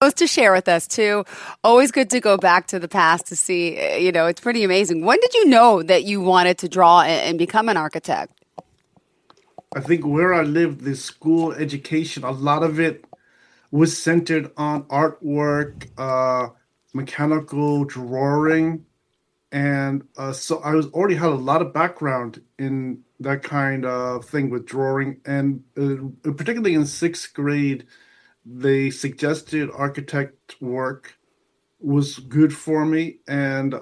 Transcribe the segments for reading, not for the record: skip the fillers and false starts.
To share with us too. Always good to go back to the past to see, it's pretty amazing. When did you know that you wanted to draw and become an architect? I think where I lived, the school education, a lot of it was centered on artwork, mechanical drawing, and so I was already had a lot of background in that kind of thing with drawing, and particularly in sixth grade, they suggested architect work was good for me, and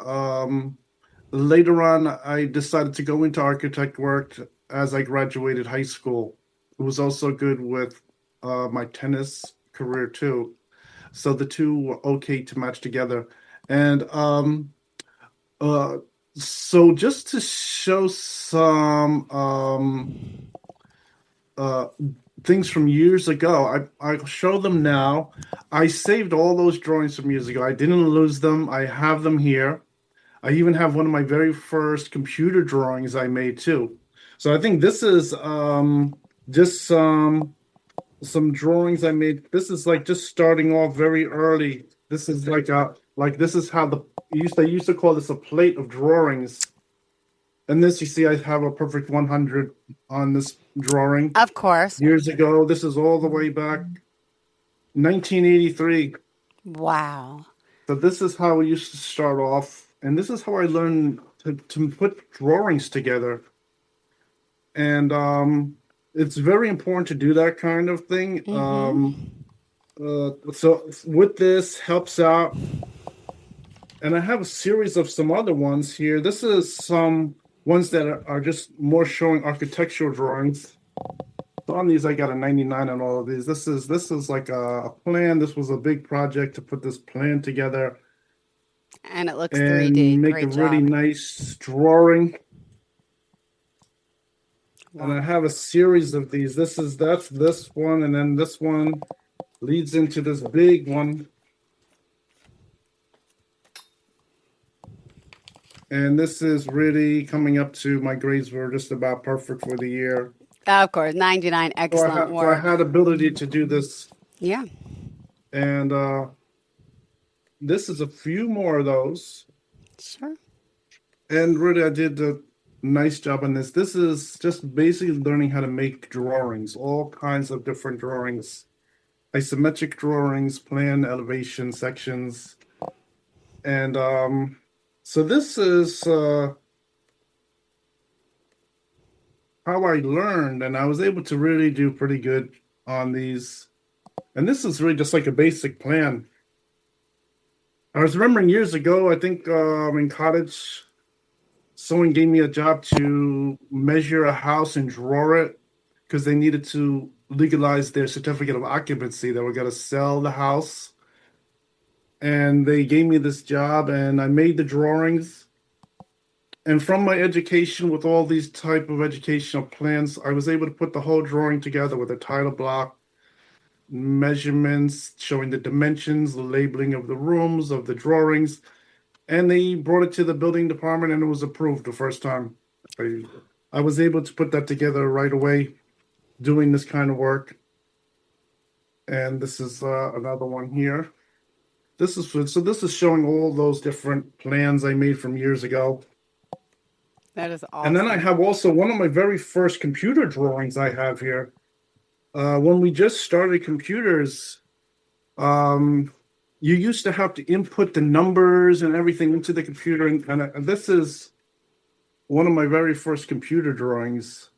later on, I decided to go into architect work as I graduated high school. It was also good with my tennis career too. So the two were okay to match together. And uh, so just to show some uh, things from years ago, I'll show them now. I saved all those drawings from years ago. I didn't lose them. I have them here. I even have one of my very first computer drawings I made too. So I think this is just some drawings I made. This is like just starting off very early. This is like this is how they used to call this a plate of drawings. And this you see I have a perfect 100 on this drawing Of course. years ago. This is all the way back 1983. Wow. So this is how we used to start off, and this is how I learned to put drawings together. And it's very important to do that kind of thing. So with this helps out, and I have a series of some other ones here. This is some ones that are just more showing architectural drawings. So on these, I got a 99 on all of these. This is like a plan. This was a big project to put this plan together And it looks 3D. and make a Great really job. nice drawing. And I Wow. have a series of these. That's this one, and then this one leads into this big one. And this is really coming up to my grades were just about perfect for the year. Of course. 99. Excellent So I work. had ability to do this, Yeah. and this is a few more of those. Sure. And really, I did a nice job on this. This is just basically learning how to make drawings, all kinds of different drawings, isometric drawings, plan, elevation, sections. And so this is how I learned, and I was able to really do pretty good on these. And this is really just like a basic plan. I was remembering years ago, I think in college, someone gave me a job to measure a house and draw it because they needed to legalize their certificate of occupancy. They were going to sell the house, and they gave me this job, and I made the drawings. And from my education with all these type of educational plans, I was able to put the whole drawing together with a title block, measurements showing the dimensions, the labeling of the rooms, of the drawings, and they brought it to the building department and it was approved the first time. I, I was able to put that together right away doing this kind of work. And this is another one here. This is showing all those different plans I made from years ago. That is And then I awesome. have also one of my very first computer drawings I have here. When we just started computers, um, you used to have to input the numbers and everything into the computer. And this is one of my very first computer drawings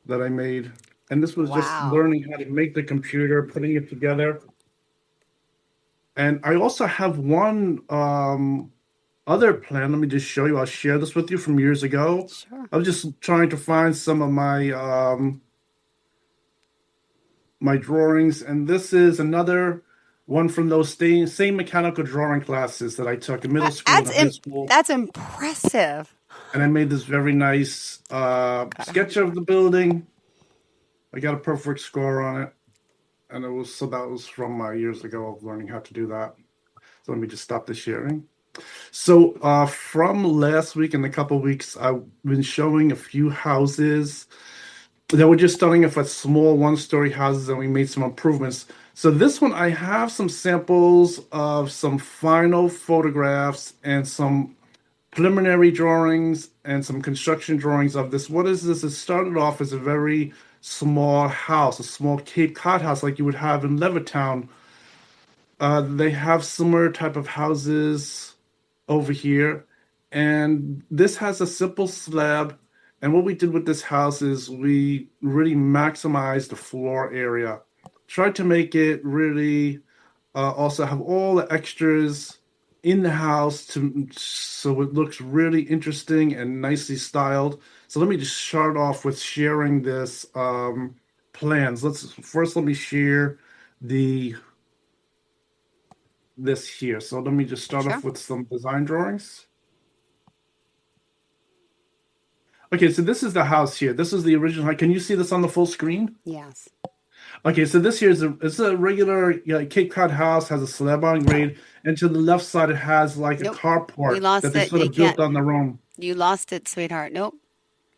that I made. And this was just Wow. learning how to make the computer, putting it together. And I also have one other plan. Let me just show you. I'll share this with you from years ago. Sure. I was just trying to find some of my drawings, and this is another one from those same mechanical drawing classes that I took in middle school That's and high school. that's impressive. And I made this very nice Gotta have sketch of more. the building. I got a perfect score on it, and that was from years ago of learning how to do that. So let me just stop the sharing. So from last week and a couple weeks, I've been showing a few houses Then we're just starting off with small one-story houses, and we made some improvements. So this one, I have some samples of some final photographs and some preliminary drawings and some construction drawings of this. What is this? It started off as a very small house, a small Cape Cod house like you would have in Levittown. They have similar type of houses over here, and this has a simple slab. And what we did with this house is we really maximized the floor area, tried to make it really also have all the extras in the house to so it looks really interesting and nicely styled. So let me just start off with sharing this plans. Let me share the this here. So let me just start Sure. off with some design drawings. Okay, so this is the house here. This is the original. Can you see this on the full screen? Yes. Okay, so this here is it's a regular Cape Cod house, has a slab on grade, and to the left side it has like a Nope. We carport that lost they it. sort You of can't. built on their own. You lost it, sweetheart. Nope.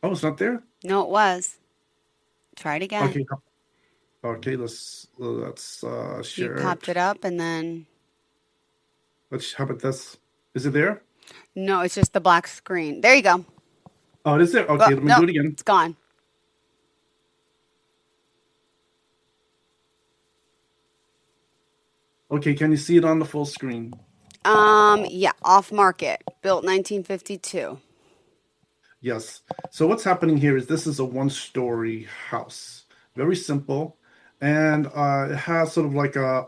Oh, it's not there? No, it was. Try it again. Okay, okay, let's You share popped it. it up and then. Let's how about this? Is it there? No, it's just the black screen. There you go. Oh, it is there. Well, Okay, let me do no, it again. it's gone. Okay, can you see it on the full screen? Yeah, off market, built 1952. Yes. So what's happening here is this is a one-story house. Very simple. And it has sort of like a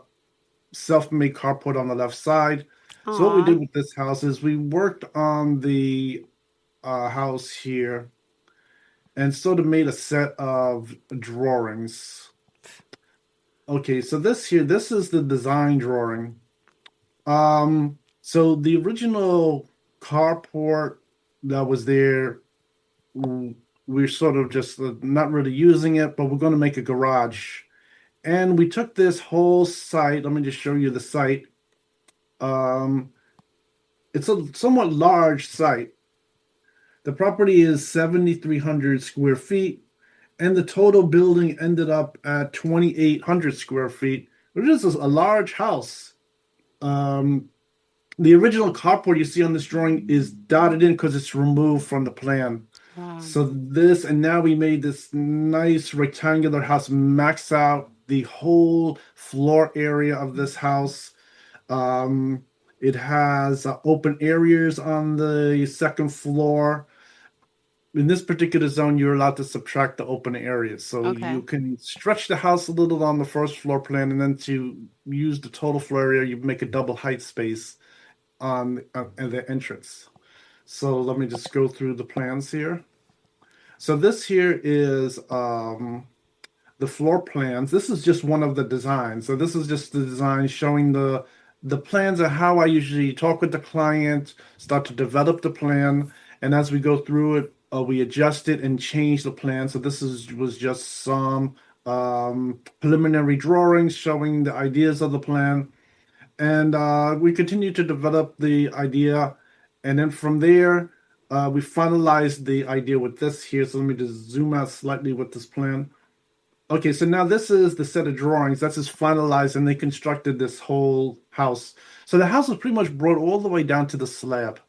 self-made carport on the left side. So what we Aw. did with this house is we worked on the house here and sort of made a set of drawings. Okay, so this is the design drawing. So the original carport that was there, we're sort of just not really using it, but we're going to make a garage. And we took this whole site. Let me just show you the site. Um, it's a somewhat large site. The property is 7,300 square feet, and the total building ended up at 2,800 square feet, which is a large house. Um, the original carport you see on this drawing is dotted in because it's removed from the plan. Wow. So this, and now we made this nice rectangular house, max out the whole floor area of this house. Um, it has open areas on the second floor. In this particular zone, you're allowed to subtract the open areas. So you Okay. can stretch the house a little on the first floor plan, and then to use the total floor area, you make a double height space on the entrance. So let me just go through the plans here. So this here is the floor plans. This is just one of the designs. So this is just the design showing the plans of how I usually talk with the client, start to develop the plan, and as we go through it, we adjust it and change the plan. So this is was just some preliminary drawings showing the ideas of the plan, and we continue to develop the idea, and then from there, we finalized the idea with this here. So let me just zoom out slightly with this plan. Okay, so now this is the set of drawings. That's just finalized, and they constructed this whole house. So the house was pretty much brought all the way down to the slab.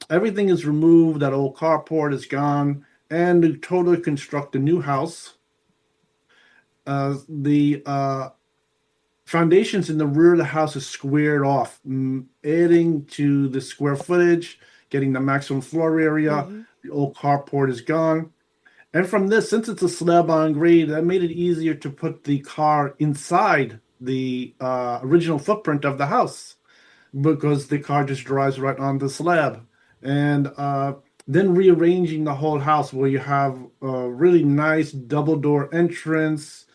Everything is removed. That old carport is gone, and they totally construct a new house. The foundations in the rear of the house is squared off, adding to the square footage, getting the maximum floor area. Mm-hmm. The old carport is gone. And from this, since it's a slab on grade, that made it easier to put the car inside the original footprint of the house because the car just drives right on the slab. And then rearranging the whole house where you have a really nice double door entrance,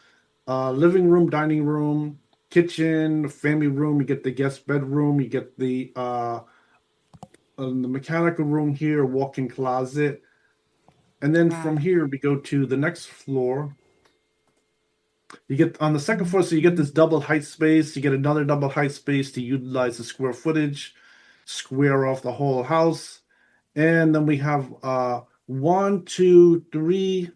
living room, dining room, kitchen, family room. You get the guest bedroom. You get the mechanical room here, walk-in closet. And then from Wow. here, we go to the next floor. You get on the second floor, so you get this double height space. You get another double height space to utilize the square footage, square off the whole house. And then we have one, two, three,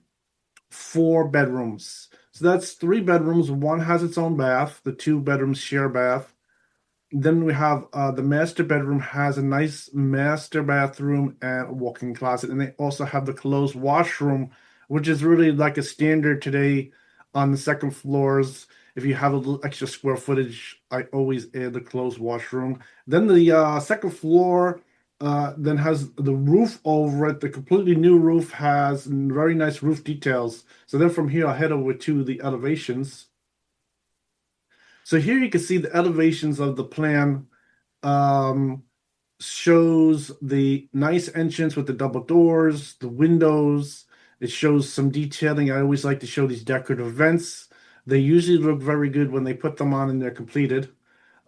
four bedrooms. So that's three bedrooms. One has its own bath. The two bedrooms share a bath. Then we have the master bedroom has a nice master bathroom and a walk-in closet, and they also have the closed washroom, which is really like a standard today on the second floors. If you have a little extra square footage, I always add the closed washroom. Then the second floor then has the roof over it. The completely new roof has very nice roof details. So then from here, I'll head over to the elevations. So here you can see the elevations of the plan um, shows the nice entrance with the double doors, the windows. It shows some detailing. I always like to show these decorative vents. They usually look very good when they put them on and they're completed.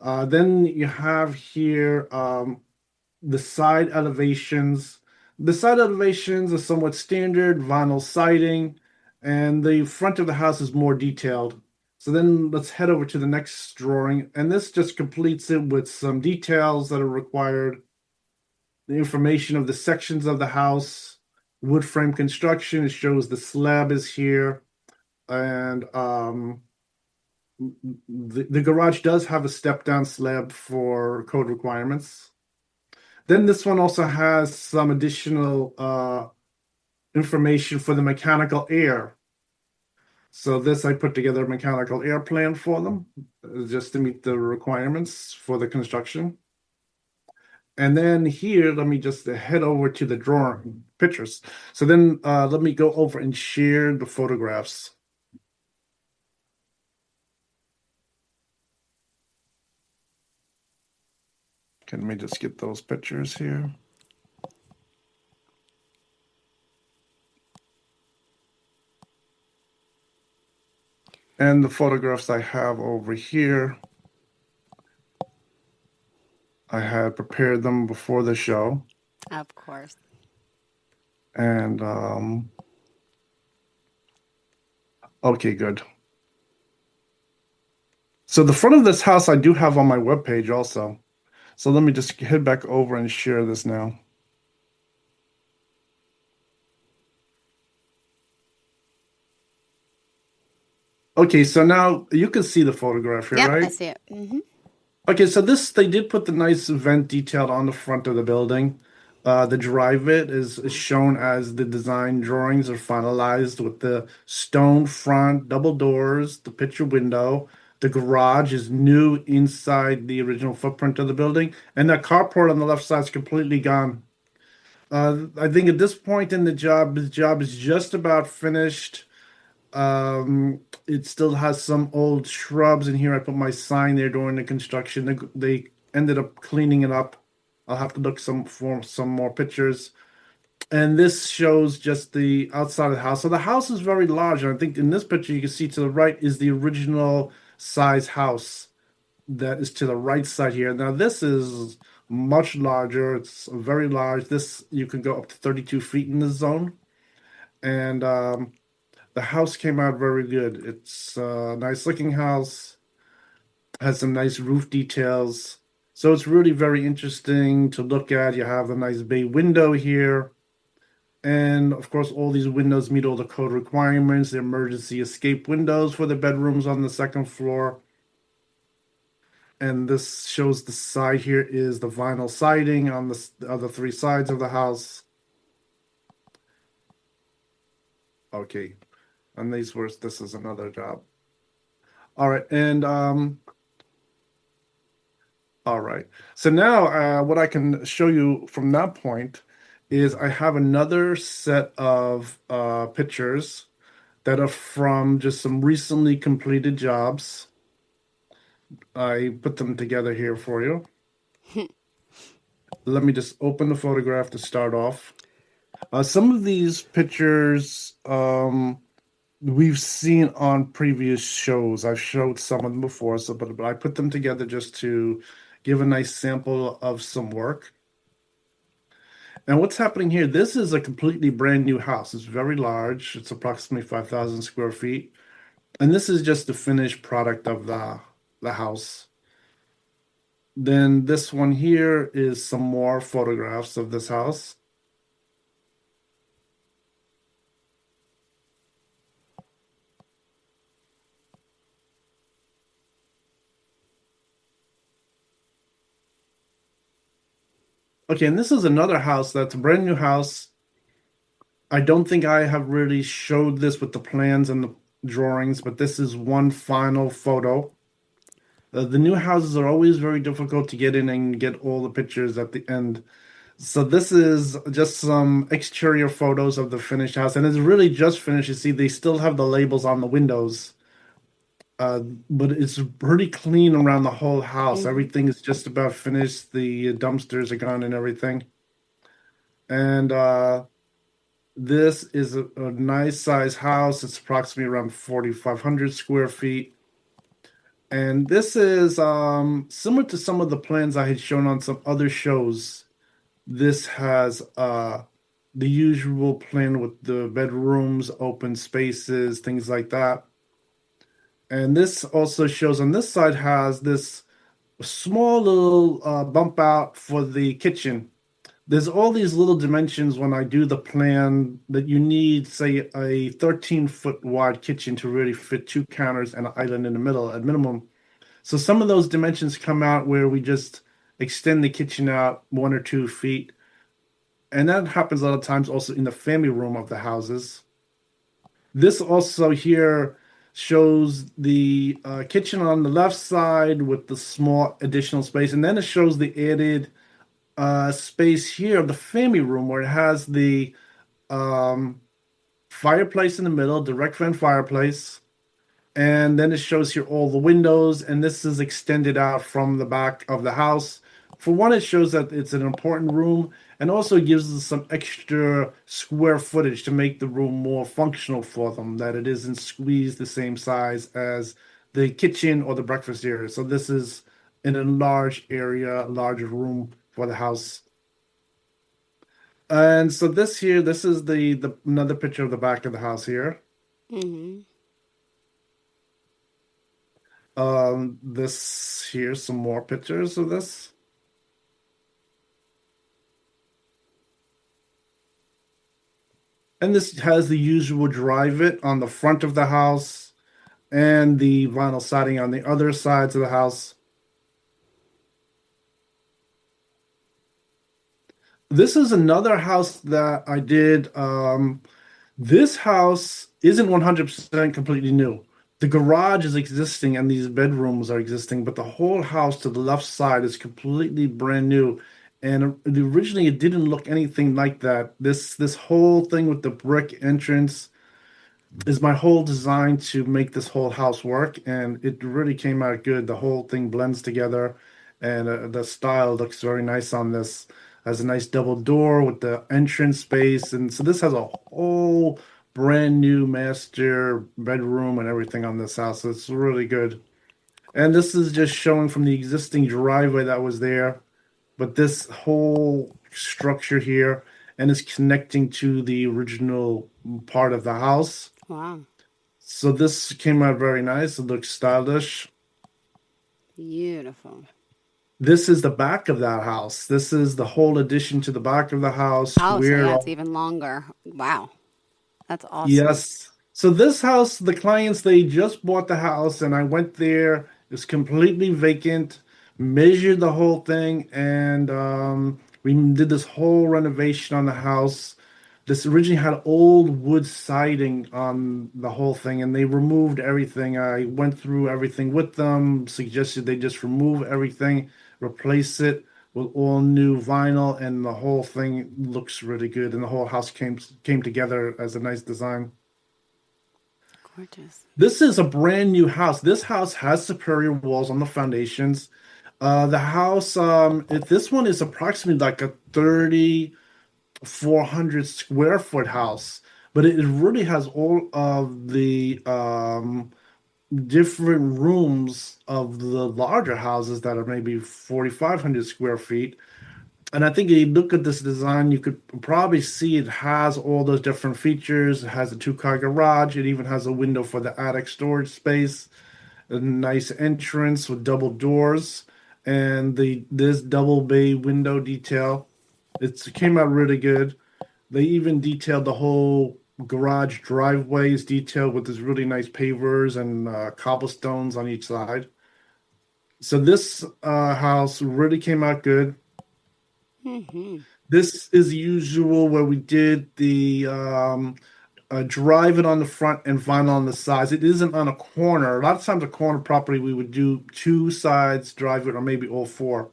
Then you have here the side elevations. The side elevations are somewhat standard vinyl siding, and the front of the house is more detailed. So then let's head over to the next drawing, and this just completes it with some details that are required. The information of the sections of the house, wood frame construction. It shows the slab is here, and the garage does have a step down slab for code requirements. Then this one also has some additional information for the mechanical air. So this, I put together a mechanical air plan for them just to meet the requirements for the construction. And then here, let me just head over to the drawing pictures. So then let me go over and share the photographs. Can we just get those pictures here? And the photographs I have over here, I had prepared them before the show. Of course. And okay, good. So the front of this house I do have on my webpage also. So let me just head back over and share this now. Okay, so now you can see the photograph here, Yep, I right? see it. Okay, so this, they did put the nice vent detail on the front of the building. The drive it is shown as the design drawings are finalized with the stone front, double doors, the picture window. The garage is new inside the original footprint of the building, and that carport on the left side is completely gone. I think at this point in the job is just about finished. It still has some old shrubs in here. I put my sign there during the construction. They ended up cleaning it up. I'll have to look for some more pictures. And this shows just the outside of the house. So the house is very large. And I think in this picture you can see to the right is the original size house that is to the right side here. Now this is much larger. It's very large. This you can go up to 32 feet in this zone. And the house came out very good. It's a nice looking house, has some nice roof details. So it's really very interesting to look at. You have a nice bay window here. And of course, all these windows meet all the code requirements. The emergency escape windows for the bedrooms on the second floor. And this shows the side here is the vinyl siding on the other three sides of the house. Okay. And this is another job. All right. And all right. So now, what I can show you from that point is I have another set of pictures that are from just some recently completed jobs. I put them together here for you. Let me just open the photograph to start off. Some of these pictures we've seen on previous shows. I've showed some of them before, so but I put them together just to give a nice sample of some work. And what's happening here? This is a completely brand new house. It's very large. It's approximately 5,000 square feet. And this is just the finished product of the house. Then this one here is some more photographs of this house. Okay, and this is another house that's a brand new house. I don't think I have really showed this with the plans and the drawings, but this is one final photo. The new houses are always very difficult to get in and get all the pictures at the end. So this is just some exterior photos of the finished house, and it's really just finished. You see, they still have the labels on the windows, uh, but it's pretty clean around the whole house. Hmm. Everything is just about finished. The dumpsters are gone and everything. And this is a nice size house. It's approximately around 4,500 square feet. And this is similar to some of the plans I had shown on some other shows. This has the usual plan with the bedrooms, open spaces, things like that. And this also shows on this side has this small little bump out for the kitchen. There's all these little dimensions when I do the plan that you need, say, a 13-foot wide kitchen to really fit two counters and an island in the middle at minimum. So some of those dimensions come out where we just extend the kitchen out 1 or 2 feet. And that happens a lot of times also in the family room of the houses. This also here shows the kitchen on the left side with the small additional space. And then it shows the added space here of the family room where it has the um, fireplace in the middle, direct vent fireplace. And then it shows here all the windows, and this is extended out from the back of the house. For one, it shows that it's an important room, and also gives us some extra square footage to make the room more functional for them, that it isn't squeezed the same size as the kitchen or the breakfast area. So this is an enlarged area, larger room for the house. And so this here, this is the another picture of the back of the house here. Hmm. This here's some more pictures of this. And this has the usual drive it on the front of the house and the vinyl siding on the other sides of the house. This is another house that I did. This house isn't 100% completely new. The garage is existing and these bedrooms are existing, but the whole house to the left side is completely brand new. And originally it didn't look anything like that. This whole thing with the brick entrance is my whole design to make this whole house work, and it really came out good. The whole thing blends together, and the style looks very nice on this. Has a nice double door with the entrance space, and so this has a whole brand new master bedroom and everything on this house. It's really good. And this is just showing from the existing driveway that was there, but this whole structure here and is connecting to the original part of the house. Wow. So this came out very nice. It looks stylish. Beautiful. This is the back of that house. This is the whole addition to the back of the house Oh, so where yeah, it's all, even longer. Wow. That's awesome. yes. So this house, the clients, they just bought the house and I went there. It's completely vacant, measured the whole thing, and we did this whole renovation on the house. This originally had old wood siding on the whole thing, and they removed everything. I went through everything with them, suggested they just remove everything, replace it with all new vinyl, and the whole thing looks really good. And the whole house came together as a nice design. Gorgeous. This is a brand new house. This house has superior walls on the foundations. The house, if this one is approximately like a 3,400 square foot house, but it really has all of the different rooms of the larger houses that are maybe 4,500 square feet. And I think if you look at this design, you could probably see it has all those different features. It has a two-car garage. It even has a window for the attic storage space, a nice entrance with double doors, and the this double bay window detail. It came out really good. They even detailed the whole garage driveways detailed with this really nice pavers and cobblestones on each side. So this house really came out good. Hmm. This is usual where we did the drive it on the front and vinyl on the sides. It isn't on a corner. A lot of times, a corner property, we would do two sides, drive it, or maybe all four.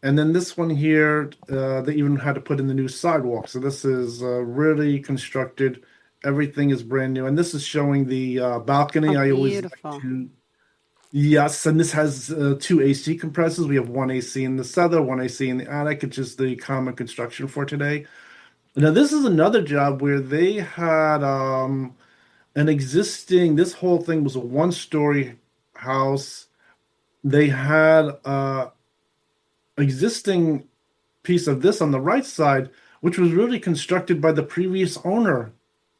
And then this one here, they even had to put in the new sidewalk. So this is really constructed. Everything is brand new. And this is showing the balcony. Oh, I always like beautiful. to, yes, and this has two AC compressors. We have one AC in the cellar, one AC in the attic. It's just the common construction for today. Now, this is another job where they had an existing, this whole thing was a one-story house. They had existing piece of this on the right side, which was really constructed by the previous owner.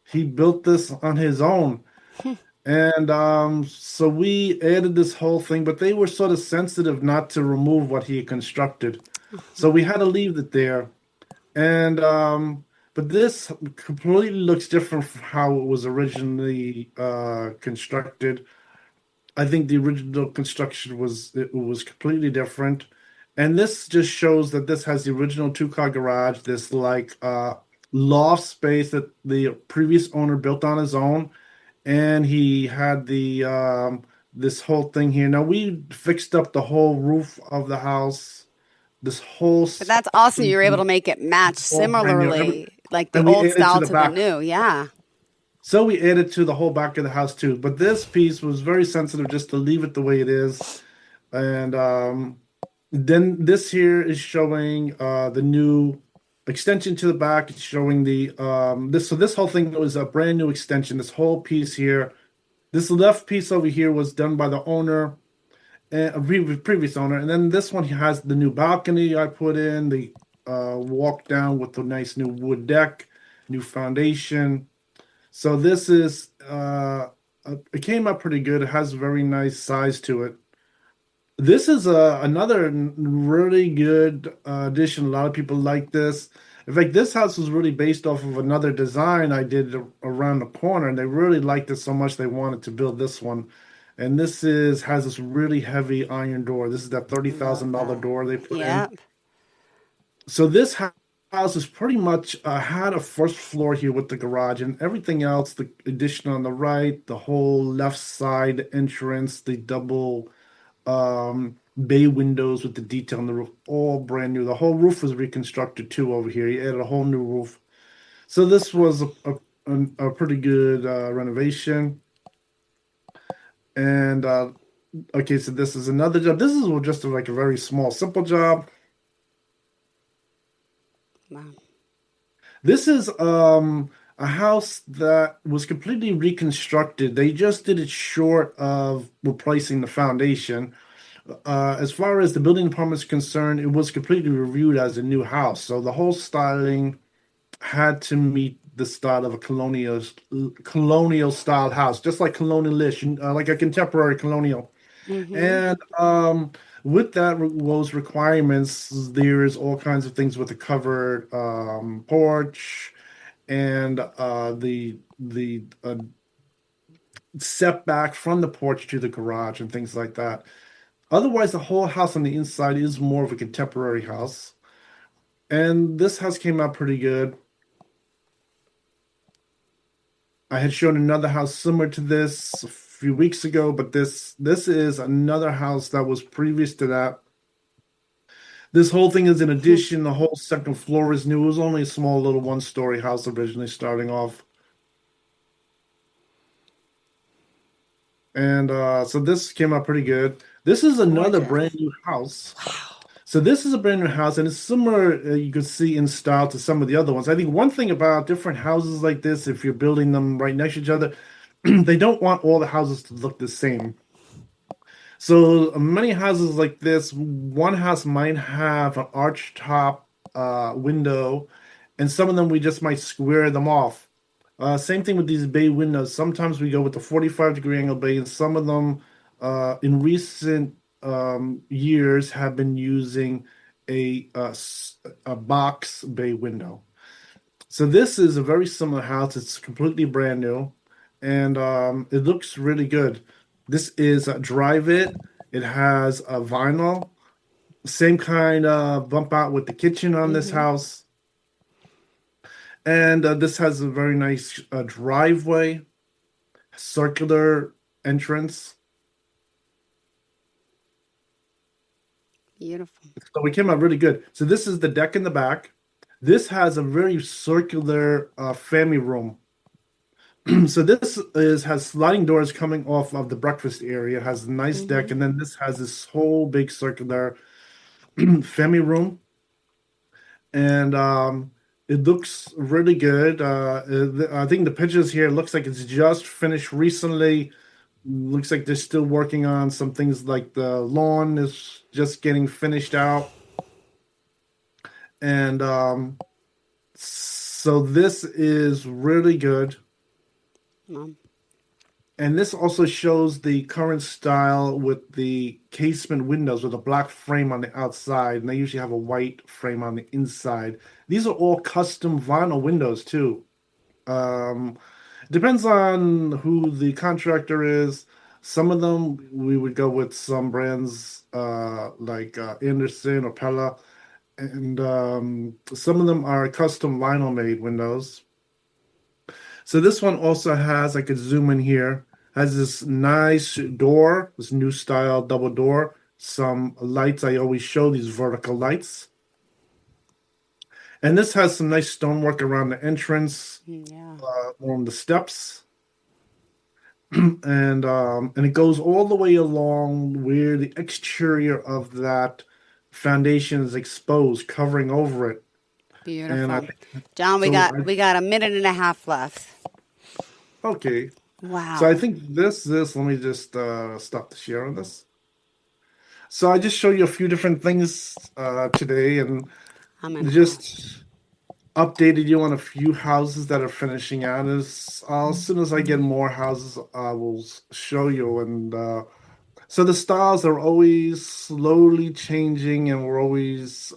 He built this on his own. And so we added this whole thing, but they were sort of sensitive not to remove what he had constructed. So we had to leave it there. And but this completely looks different from how it was originally constructed. I think the original construction was completely different. And this just shows that this has the original two-car garage, this like loft space that the previous owner built on his own, and he had the this whole thing here. Now we fixed up the whole roof of the house, this whole But that's awesome. You're able to section, make it match all brand new. similarly, like the And we old added to style the to the back. new. Yeah. So we added to the whole back of the house too. But this piece was very sensitive just to leave it the way it is. And then this here is showing the new extension to the back. It's showing the this whole thing was a brand new extension. This whole piece here, this left piece over here was done by the owner and a previous owner, and then this one has the new balcony I put in, the walk down with the nice new wood deck, new foundation. So this is it came up pretty good. It has a very nice size to it. This is another really good addition. A lot of people like this. In fact, this house was really based off of another design I did around the corner, and they really liked it so much they wanted to build this one. And this is has this really heavy iron door. This is that Love $30,000 that. door they put in. Yep. So this house is pretty much had a first floor here with the garage and everything else. The addition on the right, the whole left side entrance, the double bay windows with the detail on the roof, all brand new. The whole roof was reconstructed too over here. He added a whole new roof. So this was a pretty good renovation. And okay, so this is another job. This is just like a very small, simple job. Wow. This is a house that was completely reconstructed. They just did it short of replacing the foundation. As far as the building department is concerned, it was completely reviewed as a new house. So the whole styling had to meet the style of a colonial style house, just like colonialish, like a contemporary colonial. Hmm. And with those requirements, there's all kinds of things with a covered porch and the setback from the porch to the garage and things like that. Otherwise, the whole house on the inside is more of a contemporary house. And this house came out pretty good. I had shown another house similar to this a few weeks ago, but this is another house that was previous to that. This whole thing is an addition. The whole second floor is new. It was only a small little one-story house originally starting off. And so this came out pretty good. This is another Gorgeous. brand new house. So this is a brand new house, and it's similar, you could see in style to some of the other ones. I think one thing about different houses like this, if you're building them right next to each other, they don't want all the houses to look the same. So many houses like this, one house might have an arch top window, and some of them we just might square them off. Same thing with these bay windows. Sometimes we go with the 45-degree angle bay, and some of them in recent years have been using a box bay window. So this is a very similar house. It's completely brand new, and it looks really good. This is Drive It. It has a vinyl. Same kind of bump out with the kitchen on this Mm-hmm. house. And this has a very nice driveway, circular entrance. Beautiful. So we came out really good. So this is the deck in the back. This has a very circular family room. So this has sliding doors coming off of the breakfast area. It has a nice deck, Mm-hmm. and then this has this whole big circular family room, and it looks really good. I think the pictures here looks like it's just finished recently. Looks like they're still working on some things like the lawn is just getting finished out. And so this is really good. Um, And this also shows the current style with the casement windows with a black frame on the outside, and they usually have a white frame on the inside. These are all custom vinyl windows too. Um, Depends on who the contractor is. Some of them we would go with some brands like Anderson or Pella, and some of them are custom vinyl made windows. So this one also has, I could zoom in here, has this nice door, this new style double door, some lights. I always show these vertical lights. And this has some nice stonework around the entrance, yeah. on the steps. And it goes all the way along where the exterior of that foundation is exposed, covering over it. And I Beautiful. think John, so. we got a minute and a half left. Okay. So Wow. I think this let me just stop the share on this. So I just show you a few different things today, and I'm in awe. just updated you on a few houses that are finishing out. As soon as I get more houses, I will show you. And so the styles are always slowly changing, and we're always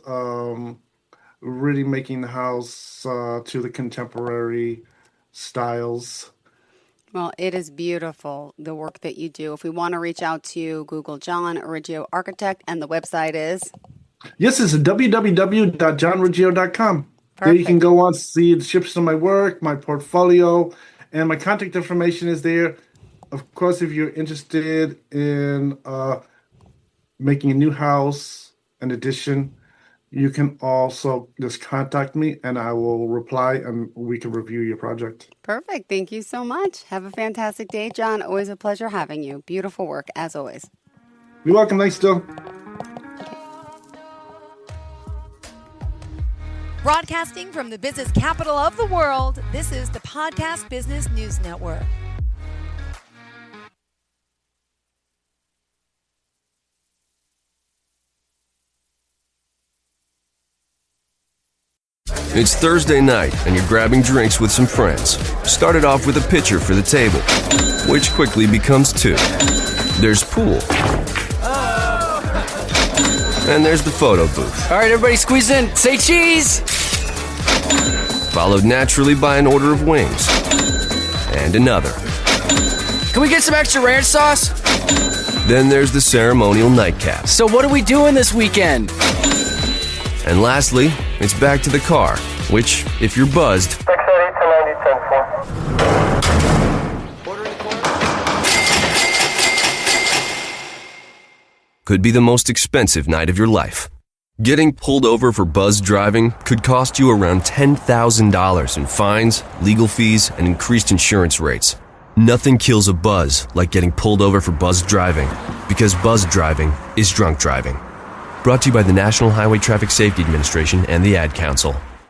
really making the house to the contemporary styles. Well, it is beautiful, the work that you do. If we want to reach out to you, Google John Riggio Architect, and the website is Yes, it's www.johnriggio.com. There you can perfect. go on, see the ships of my work, my portfolio, and my contact information is there. Of course, if you're interested in making a new house, an addition, you can also just contact me and I will reply and we can review your project. Perfect. Thank you so much. Have a fantastic day, John. Always a pleasure having you. Beautiful work, as always. You're welcome. Thanks, Still. Broadcasting from the business capital of the world, this is the Podcast Business News Network. It's Thursday night, and you're grabbing drinks with some friends. Started off with a pitcher for the table, which quickly becomes two. There's pool. And there's the photo booth. All right, everybody squeeze in. Say cheese! Followed naturally by an order of wings. And another. Can we get some extra ranch sauce? Then there's the ceremonial nightcap. So what are we doing this weekend? And lastly, it's back to the car, which, if you're buzzed, could be the most expensive night of your life. Getting pulled over for buzzed driving could cost you around $10,000 in fines, legal fees, and increased insurance rates. Nothing kills a buzz like getting pulled over for buzzed driving, because buzzed driving is drunk driving. Brought to you by the National Highway Traffic Safety Administration and the Ad Council.